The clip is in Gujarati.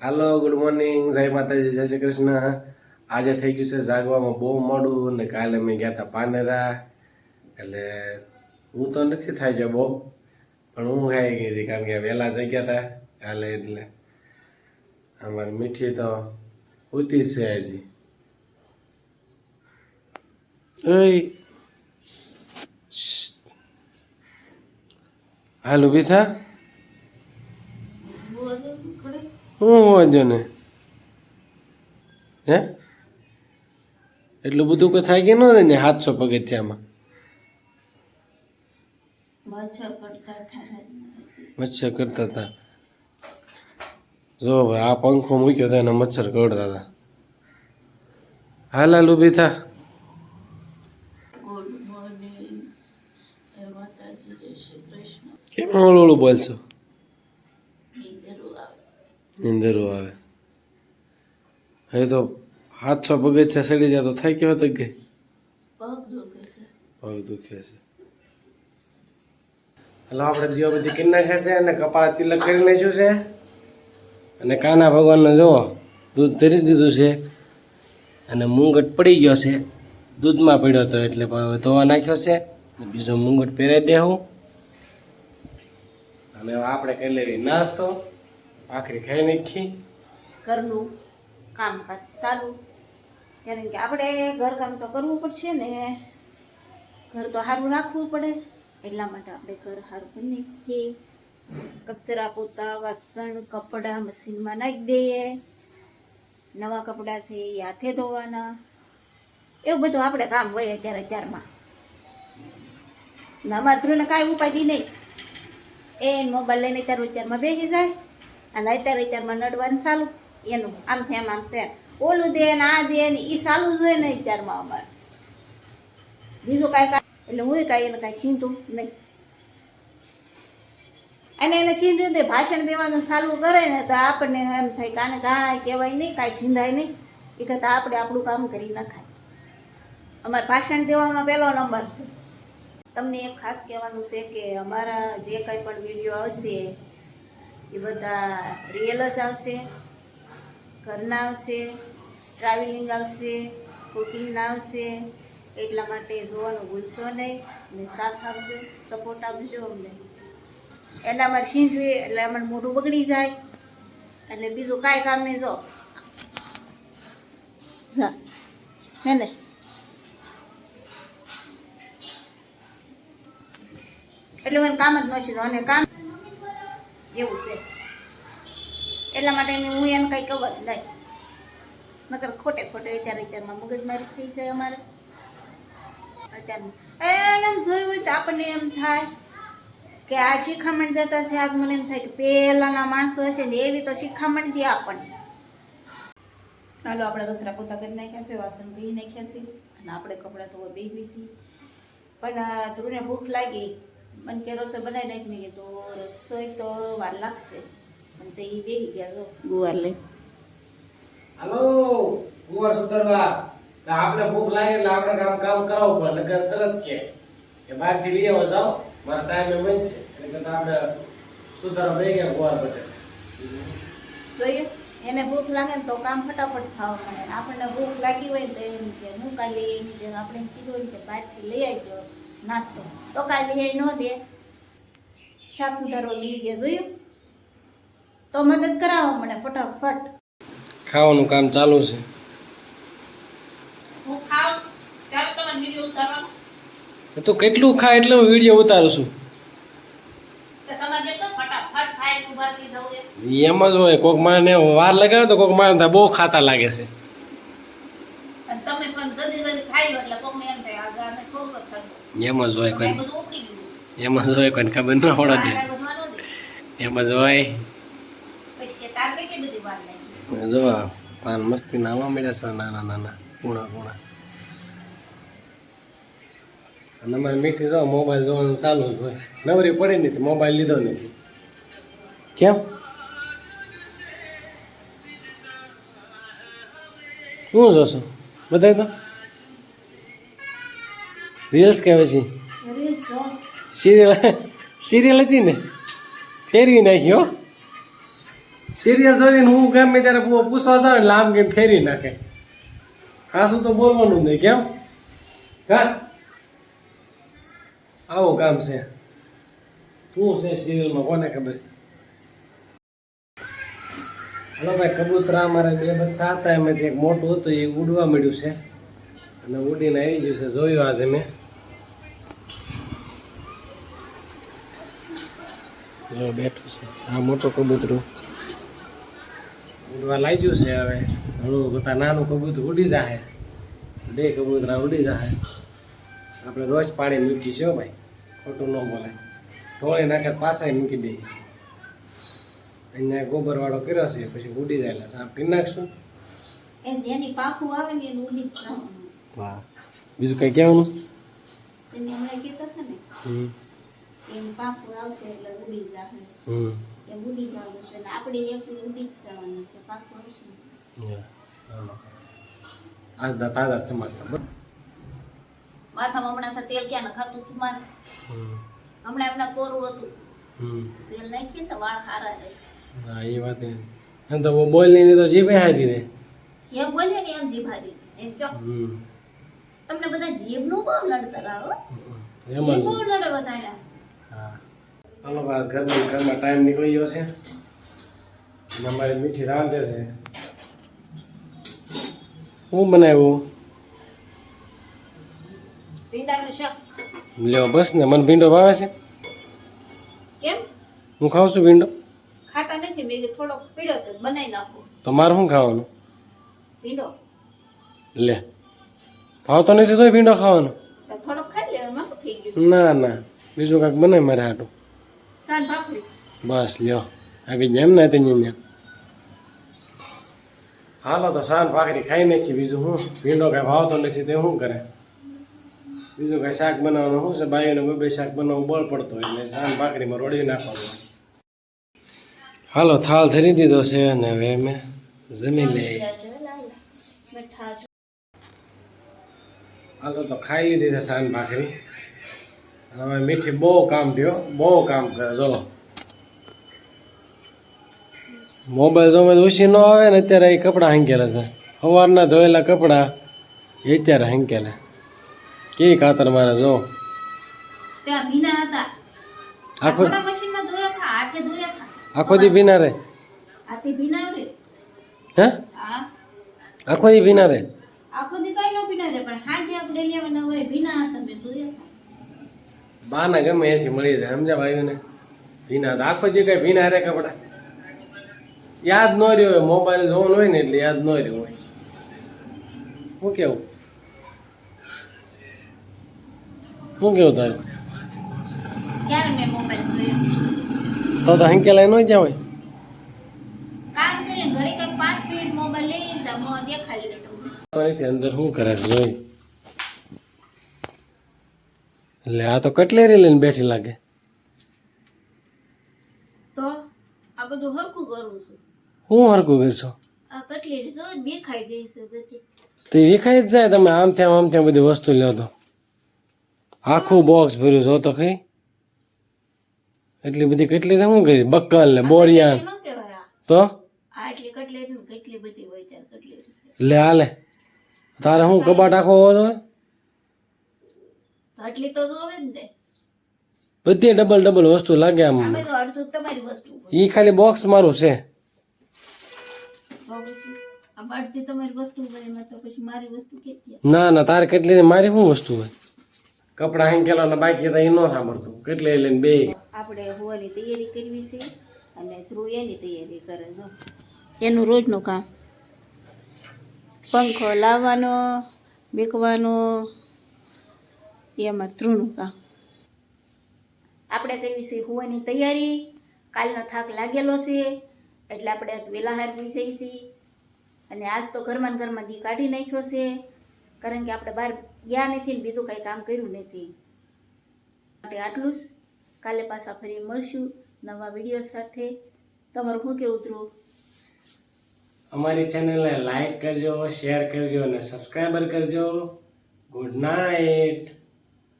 હાલો ગુડ મોર્નિંગ, જય માતાજી, જય શ્રી કૃષ્ણ. આજે થઈ ગયું છે જાગવામાં બહુ મોડું ને કાલે મેં ગયા હતા પાનેરા, એટલે હું તો નથી થાય છે બહુ, પણ હું ખાઈ ગઈ હતી કારણ કે વહેલા જઈ ગયા હતા કાલે. એટલે અમારી મીઠી તો ઉતી છે હજી. ઓય હાલો બીથા શું વાંધો ને હે એટલું બધું કોઈ થાય કે ન થાય ને 700 પગથિયામાં મચ્છર કરતા હતા. જો ભાઈ આ પંખો મૂક્યો હતો એને મચ્છર કરતા હતા. હાલ હાલ ઊભી થા. કેમ ઓળું બોલશો? નીંદરું આવે. હવે તો 700 પગથિયા સડી જાય તો થાય કેવો તક ગઈ? પગ દુખે છે. હલો આપણે દીવાબત્તી કરી નાખ્યા છે અને કપાળ તિલક કરી નાખ્યું છે અને કાના ભગવાનને જુઓ દૂધ ધરી દીધું છે અને મુંગટ પડી ગયો છે, દૂધમાં પડ્યો હતો એટલે હવે ધોવા નાખ્યો છે. બીજો મુંગટ પહેરાવી દેવું અને આપણે કરી લેવી નાસ્તો. ભાખરી ખાઈ નાખી. ઘરનું કામકાજ સારું, કારણ કે આપણે ઘરકામ તો કરવું પડશે ને, ઘર તો સારું રાખવું પડે, એટલા માટે આપણે ઘર સારું કરી નાખીએ. કચરા પોતા વાસણ કપડાં મશીનમાં નાખી દઈએ, નવા કપડાં છે એ હાથે ધોવાના, એવું બધું આપણે કામ હોય અત્યારે ત્યારમાં. અમારા ધ્રુવને કાંઈ ઉપાધિ નહીં, એ મોબાઈલ લઈને અત્યારમાં બેસી જાય અને અત્યારમાં નડવાનું ચાલુ એનું આમ તેમ ઓલું દે ને આ દે ને એ ચાલુ જ હોય ને અત્યારમાં અમારે. બીજું કાંઈ એટલે હું કાંઈ એને કાંઈ છીંધું નહીં. અને એને છીંધ્યું દે ભાષણ દેવાનું ચાલુ કરે ને તો આપણને એમ થાય કે આને કાંઈ કહેવાય નહીં, કાંઈ છીંધાય નહીં, એ કરતાં આપણે આપણું કામ કરી નખાય. અમારે ભાષણ દેવામાં પહેલો નંબર છે. તમને એક ખાસ કહેવાનું છે કે અમારા જે કંઈ પણ વિડીયો આવશે એ બધા રિયલ જ આવશે, ઘરના આવશે, ટ્રાવેલિંગ આવશે, કુકિંગના આવશે. એટલા માટે જોવાનું ભૂલશો નહીં અને સાથ આપજો, સપોર્ટ આપજો અમને. એના અમારે છીંધવી એટલે અમારે મોઢું બગડી જાય એટલે બીજું કાંઈ કામ નહીં. જો જા હે ને એટલે મને કામ જ નથી અને કામ એવું છે. એટલા માટે હું એને કંઈ ખબર નહીં, નકર ખોટે અત્યારમાં મગજમારી થઈ જાય અમારે. અત્યારમાં એને જોયું હોય તો આપણને એમ થાય કે આ શિખામણ દેતા છે. આજ મને એમ થાય કે પહેલાંના માણસો હશે ને એવી તો શિખામણ દે આપણને. હાલો આપણે કચરા પોતા કરી નાખ્યા છે, વાસણ ધોઈ નાખ્યા છે અને આપણે કપડાં ધોવા બેસી છીએ. પણ ધ્રુવને ભૂખ લાગી, મને કે રસોઈ બનાવી નાખી. મેં કીધું રસોઈ તો વાર લાગશે, પણ તો એ બેસી ગયા જો ગુવાર લઈ. હાલો ગુવાર સુધારવા આપણે ભૂખ લાગે એટલે આપણે કામ કરાવવું પડે, નકર તરત કે બહારથી લઈ આવો જાઓ મારા ટાઈમે બનશે. એટલે આપણે સુધારવા બે ગયા ગુવાર બટેટા જોઈએ. એને ભૂખ લાગે ને તો કામ ફટાફટ ખાવા મળે. આપણને ભૂખ લાગી હોય ને તો એમ કે હું કાંઈ લઈ આવી દે, આપણે કીધું હોય કે બહારથી લઈ આવજો નાસ્તો, તો કાંઈ લઈ ન દે, શાક સુધારવા લઈ ગયા. જોયું તો મદદ કરાવવા મળે ફટાફટ. ખાવાનું કામ ચાલુ છે. હું ખાવ ત્યારે તમારે વિડીયો ઉતારવાનો તો કેટલું ખા એટલે હું વિડીયો ઉતારું છું. તમારે તો ફટાફટ ખાઈ ઉભાતી થવું એમ જ હોય. કોઈક માણસને વાર લગાડે તો કોઈક માણસ બહુ ખાતા લાગે છે. અને તમે પણ જલ્દી ખાઈ લો એટલે કોઈને એમ થાય આગળ થોડુંક જ થયું. એમ જ હોય કોઈ, બધું ઉપડી ગયું. એમ જ હોય કોઈને ખબર ના પડે દે. એમ જ હોય. પછી કે તાર કેટલી બધી વાર લાગી. જો પાન મસ્તી નાવા મળ્યા છે નાના નાના કુણા કુણા. અને અમારી મીઠી જો મોબાઈલ જોવાનું ચાલુ જ હોય, નવરી પડી નથી, મોબાઈલ લીધો નથી. કેમ શું જોશો બતાવી તો? રીલ્સ કે પછી સિરિયલ હતી ને ફેરવી નાખી હો. સિરિયલ જોઈને હું ગમે ત્યારે પૂછવા જાઉં એટલે આમ કેમ ફેરી નાખે. હાસું તો બોલવાનું જ નહીં કેમ હા આવું કામ છે. શું છે સિરિયલમાં કોને ખબર. હલો ભાઈ કબૂતરા અમારે 2 બચ્ચા હતા એમાંથી એક મોટું હતું એ ઉડવા મળ્યું છે અને ઉડીને આવી ગયું છે. જોયું આજે મેં જો બેઠું છે આ મોટું કબૂતરું ઉડવા લાગ્યું છે. હવે હળવું બધા નાનું કબૂતરું ઉડી જાય 2 કબૂતરા ઉડી જાય. આપણે રોજ પાણી મૂકી છે ભાઈ ખોટું ન બોલાય. ઢોળી નાખે પાછા મૂકી દઈએ છીએ. અહીંયા ગોબર વાળો કર્યો છે પછી ઉડી જાય એટલે સાફ કરી નાખશું. એ જેની પાખું આવે ને એનું ઉડી જ જવાનું. વાહ બીજું કઈ કહેવાનું એને હમણાં કહેતા હતા ને એનું પાખું આવશે એટલે ઉડી જશે. એમ ઉડી જવાનું છે ને આપણે એક ઉડી જ જવાનું છે પાખું આવશે ને. આજના તાજા સમાચાર માથામાં હમણાં તો તેલ ક્યાં નખાતું હતું મારે. હમણાં કોરું હતું તેલ નાખીએ તો વાળ સારા રહે. હા એ વાત એમ તો બોલ નહીં તો જીભે હારી દે. જેમ બોલે ને એમ જીભ હારી એમ કહો. તમને બધા જીભનું બહુ નડતર આવે એમ જીભ બહુ નડે બધાને. હા હાલો બસ ઘરમાં ટાઈમ નીકળી ગયો છે અને અમારી મીઠી રાંધે છે. હું બનાવ્યું ભીંડાનું શાક. લ્યો બસ ને મને ભીંડો ભાવે છે. કેમ હું ખાઉં છું ભીંડો. ખાતા નથી મેં કીધું થોડોક પીડ્યો છે બનાવી નાખો. તો મારે શું ખાવાનું ભીંડો લે ભાવતો નથી તોય ભીંડો ખાવાનો. તો થોડોક ખાઈ લેવામાં શું થઈ ગયું. ના ના બીજું કાંઈક બને મારે હાટું. ચાલ ભાખરી બસ લ્યો આવી જેમ ને ત્યાં હાલો તો શાન ભાખરી ખાઈ નાખી. બીજું હું ભીંડો કાંઈ ભાવતો નથી તે શું કરે. બીજું કાંઈ શાક બનાવવાનું શું છે બાયોને 2 શાક બનાવવું બળ પડતો એટલે શાન ભાખરીમાં રોડી નાખવાનું. હાલો થાળ ધરી દીધો છે અને હવે અમે જમી લઈએ. હાલો તો ખાઈ લીધી છે શાન ભાખરી. હવે મીઠી બહુ કામ થયો બહુ કામ કરે. જો મોબાઈલ જોવે ઓછી ન આવે ને અત્યારે એ કપડાં હાંકેલા છે. સવારના ધોયેલા કપડાં એ અત્યારે હાંકેલા કેવી કાતર મારે જો. ત્યાં ભીના હતા આખો મશીનમાં ધોયા હતા હાથે ધોયા હતા. આખો દી ભીના રે હાથે ભીના રે. હે હા આખો દી ભીના રે. આખો દી કઈ ન ભીના રે પણ હાથે આપણે લેવાના હોય ભીના હતા મેં ધોયા હતા. બાના ગમે એથી મળી જાય સમજા ભાઈઓને. ભીના હતા આખો દી કઈ ભીના રે કપડા યાદ ન રહ્યો હોય. મોબાઈલ જોવાનું હોય ને એટલે યાદ ન રહ્યું હોય. શું કેવું તારે ક્યારે મેં મોબાઈલ જોયો તો હંકેલા ન જ્યાં હોય. કામ કરીને ઘડી કઈ 5 મિનિટ મોબાઈલ લઈને તો મો દેખાડી દેતો. તો અહીંથી અંદર શું કરે છે જોઈ. એટલે આ તો કટલેરી લઈને બેઠી લાગે. તો આ બધું હરખું કરું છું. હું હરકું કરશો આ કટલી જો બે ખાઈ ગઈ છે બધી. તો એ વિખાઈ જ જાય. તમે આમ ત્યાં બધી વસ્તુ લ્યો તો આખું બોક્સ ભર્યું જો તો ખરી. એટલી બધી કેટલી શું કરી બક્કલ ને બોરિયાન ન કહેવાય તો આ એટલી કટલી ને કેટલી બધી હોય ત્યારે કટલી લે હાલે. તારે શું કબાટ આખો હોવો જોઈએ. આટલી તો જોવે જ ને. બધી ડબલ વસ્તુ લાગે આમ. આમે તો અડધું તમારી વસ્તુ હોય. ઈ ખાલી બોક્સ મારું છે. તો પછી આ અડધી તમારી વસ્તુ હોય એમાં તો પછી મારી વસ્તુ કેટલી. ના ના તારે કેટલી ને મારી શું વસ્તુ હોય. કપડા હાંકેલા ને બાકી તો એ ન સાંભળતું કેટલી લઈને બે. આપણે હોવાની તૈયારી કરવી છે અને ધ્રુવ એની તૈયારી કરે જો એનું રોજનું કામ. પંખો લાવવાનો બેકવાનો એ અમારે ધ્રુવનું કામ. આપણે કરવી છે હોવાની તૈયારી. કાલનો થાક લાગેલો છે એટલે આપણે આજ વહેલા હારી જઈએ છીએ અને આજ તો ઘરમાં દી કાઢી નાખ્યો છે કારણ કે આપણે બહાર ગયા નથી ને બીજું કાંઈ કામ કર્યું નથી. માટે આટલું જ. કાલે પાછા ફરી મળશું નવા વિડીયો સાથે. તમારું શું કેવું ધ્રુવ? અમારી ચેનલને લાઈક કરજો, શેર કરજો અને સબસ્ક્રાઈબર કરજો. Good night.